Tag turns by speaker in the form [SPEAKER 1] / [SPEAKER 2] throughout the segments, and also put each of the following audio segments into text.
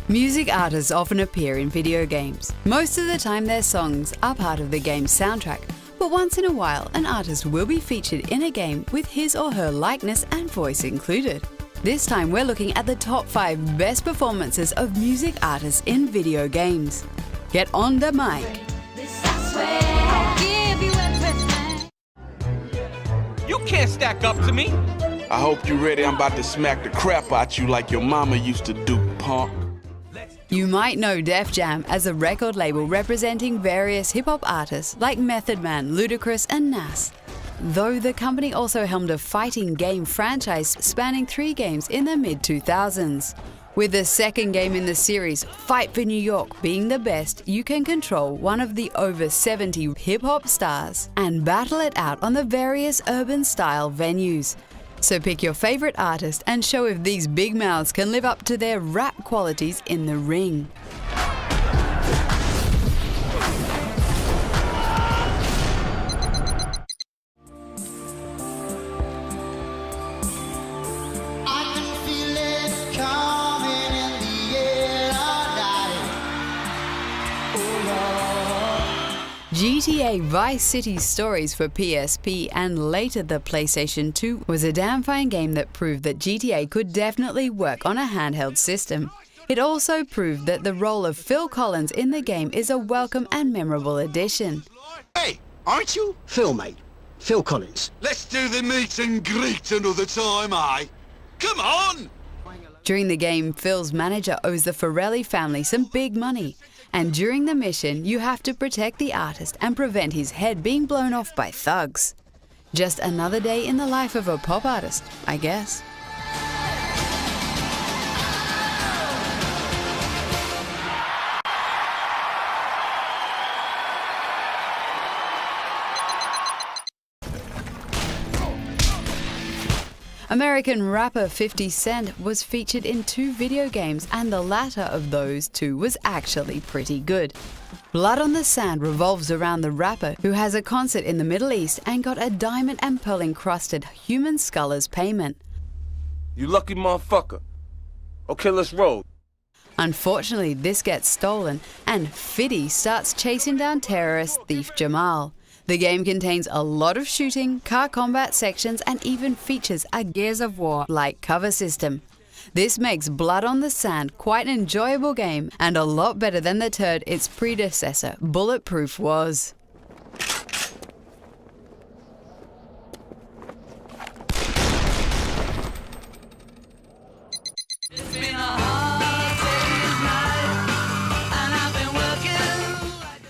[SPEAKER 1] Music artists often appear in video games. Most of the time their songs are part of the game's soundtrack, but once in a while an artist will be featured in a game with his or her likeness and voice included. This time we're looking at the top 5 best performances of music artists in video games. Get on the mic.
[SPEAKER 2] You can't stack up to me.
[SPEAKER 3] I hope you're ready. I'm about to smack the crap out you like your mama used to do, punk.
[SPEAKER 1] You might know Def Jam as a record label representing various hip-hop artists like Method Man, Ludacris and Nas. Though the company also helmed a fighting game franchise spanning 3 games in the mid-2000s. With the second game in the series, Fight for New York, being the best, you can control one of the over 70 hip-hop stars and battle it out on the various urban-style venues. So pick your favorite artist and show if these big mouths can live up to their rap qualities in the ring. GTA Vice City Stories for PSP and later the PlayStation 2 was a damn fine game that proved that GTA could definitely work on a handheld system. It also proved that the role of Phil Collins in the game is a welcome and memorable addition.
[SPEAKER 4] Hey, aren't you?
[SPEAKER 5] Phil, mate. Phil Collins.
[SPEAKER 4] Let's do the meet and greet another time, eh? Come on!
[SPEAKER 1] During the game, Phil's manager owes the Farrelly family some big money. And during the mission, you have to protect the artist and prevent his head being blown off by thugs. Just another day in the life of a pop artist, I guess. American rapper 50 Cent was featured in 2 video games, and the latter of those 2 was actually pretty good. Blood on the Sand revolves around the rapper who has a concert in the Middle East and got a diamond and pearl encrusted human skull as payment.
[SPEAKER 2] You lucky motherfucker. Okay, let's roll.
[SPEAKER 1] Unfortunately, this gets stolen and Fiddy starts chasing down terrorist thief Jamal. The game contains a lot of shooting, car combat sections, and even features a Gears of War-like cover system. This makes Blood on the Sand quite an enjoyable game and a lot better than the turd its predecessor, Bulletproof, was.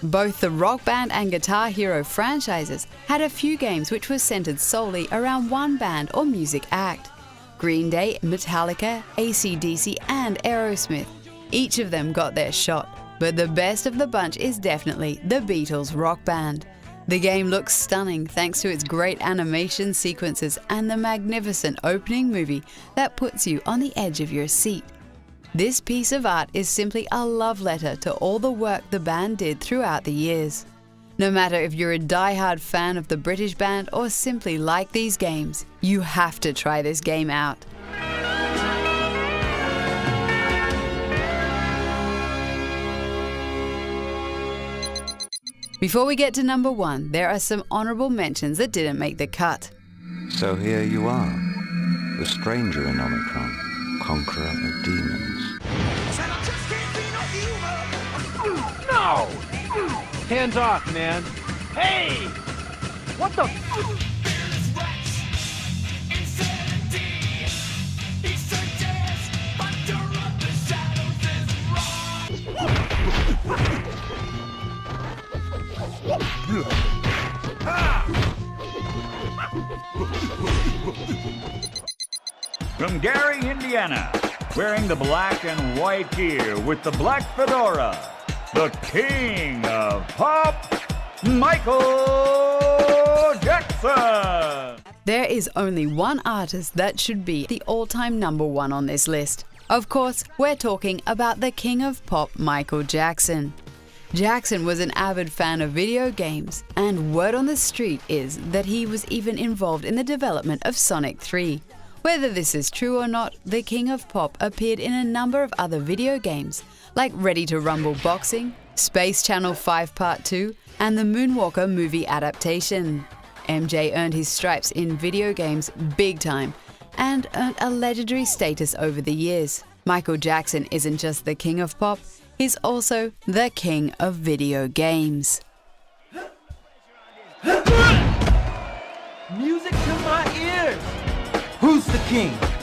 [SPEAKER 1] Both the Rock Band and Guitar Hero franchises had a few games which were centered solely around one band or music act. Green Day, Metallica, AC/DC and Aerosmith. Each of them got their shot, but the best of the bunch is definitely the Beatles Rock Band. The game looks stunning thanks to its great animation sequences and the magnificent opening movie that puts you on the edge of your seat. This piece of art is simply a love letter to all the work the band did throughout the years. No matter if you're a die-hard fan of the British band or simply like these games, you have to try this game out. Before we get to number 1, there are some honorable mentions that didn't make the cut.
[SPEAKER 6] So here you are, the stranger in Omicron, conqueror of demons.
[SPEAKER 7] No! Hands off, man. Hey! What the f-
[SPEAKER 8] From Gary, Indiana, wearing the black and white gear with the black fedora, the king of pop, Michael Jackson.
[SPEAKER 1] There is only one artist that should be the all-time number 1 on this list. Of course, we're talking about the king of pop, Michael Jackson. Jackson was an avid fan of video games, and word on the street is that he was even involved in the development of Sonic 3. Whether this is true or not, the King of Pop appeared in a number of other video games, like Ready to Rumble Boxing, Space Channel 5 Part 2, and the Moonwalker movie adaptation. MJ earned his stripes in video games big time and earned a legendary status over the years. Michael Jackson isn't just the King of Pop, he's also the King of Video Games.
[SPEAKER 7] Music to my ears! Who's the king?